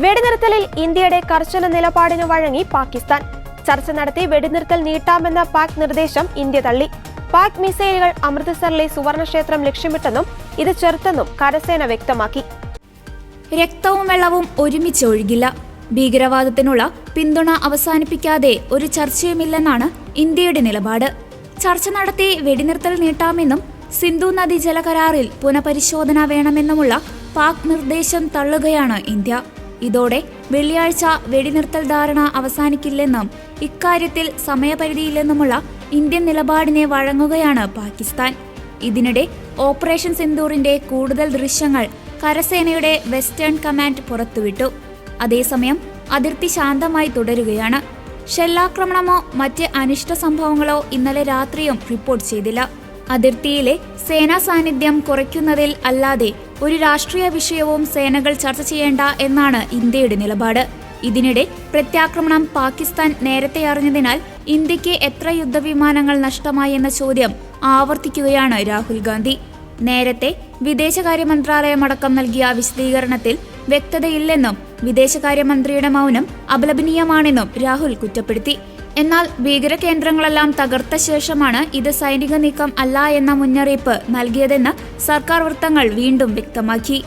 വെടിനിർത്തലിൽ ഇന്ത്യയുടെ കർശന നിലപാടിന് വഴങ്ങി പാകിസ്ഥാൻ. ചർച്ച നടത്തി വെടിനിർത്തൽ നീട്ടാമെന്ന പാക് നിർദ്ദേശം ഇന്ത്യ തള്ളി. പാക് മിസൈലുകൾ അമൃത്സറിലെ സുവർണക്ഷേത്രം ലക്ഷ്യമിട്ടെന്നും ഇത് ചെറുത്തെന്നും കരസേന വ്യക്തമാക്കി. രക്തവും വെള്ളവും ഒരുമിച്ച് ഒഴുകില്ല. ഭീകരവാദത്തിനുള്ള പിന്തുണ അവസാനിപ്പിക്കാതെ ഒരു ചർച്ചയുമില്ലെന്നാണ് ഇന്ത്യയുടെ നിലപാട്. ചർച്ച നടത്തി വെടിനിർത്തൽ നീട്ടാമെന്നും സിന്ധു നദി ജലകരാറിൽ പുനഃപരിശോധന വേണമെന്നുമുള്ള പാക് നിർദ്ദേശം തള്ളുകയാണ് ഇന്ത്യ. ഇതോടെ വെള്ളിയാഴ്ച വെടിനിർത്തൽ ധാരണ അവസാനിക്കില്ലെന്നും ഇക്കാര്യത്തിൽ സമയപരിധിയില്ലെന്നുമുള്ള ഇന്ത്യൻ നിലപാടിനെ വഴങ്ങുകയാണ് പാകിസ്ഥാൻ. ഇതിനിടെ ഓപ്പറേഷൻ സിന്ദൂറിന്റെ കൂടുതൽ ദൃശ്യങ്ങൾ കരസേനയുടെ വെസ്റ്റേൺ കമാൻഡ് പുറത്തുവിട്ടു. അതേസമയം അതിർത്തി ശാന്തമായി തുടരുകയാണ്. ഷെല്ലാക്രമണമോ മറ്റ് അനിഷ്ട സംഭവങ്ങളോ ഇന്നലെ രാത്രിയും റിപ്പോർട്ട് ചെയ്തില്ല. അതിർത്തിയിലെ സേനാ സാന്നിധ്യം കുറയ്ക്കുന്നതിൽ അല്ലാതെ ഒരു രാഷ്ട്രീയ വിഷയവും സേനകൾ ചർച്ച ചെയ്യേണ്ട എന്നാണ് ഇന്ത്യയുടെ നിലപാട്. ഇതിനിടെ പ്രത്യാക്രമണം പാകിസ്ഥാൻ നേരത്തെ അറിഞ്ഞതിനാൽ ഇന്ത്യക്ക് എത്ര യുദ്ധവിമാനങ്ങൾ നഷ്ടമായി എന്ന ചോദ്യം ആവർത്തിക്കുകയാണ് രാഹുൽ ഗാന്ധി. നേരത്തെ വിദേശകാര്യ മന്ത്രാലയമടക്കം നൽകിയ വിശദീകരണത്തിൽ വ്യക്തതയില്ലെന്നും വിദേശകാര്യമന്ത്രിയുടെ മൗനം അപലപനീയമാണെന്നും രാഹുൽ കുറ്റപ്പെടുത്തി. എന്നാൽ ഭീകര കേന്ദ്രങ്ങളെല്ലാം തകർത്ത ശേഷമാണ് ഇത് സൈനിക നീക്കം അല്ല എന്ന മുന്നറിയിപ്പ് നൽകിയതെന്ന് സർക്കാർ വൃത്തങ്ങൾ വീണ്ടും വ്യക്തമാക്കി.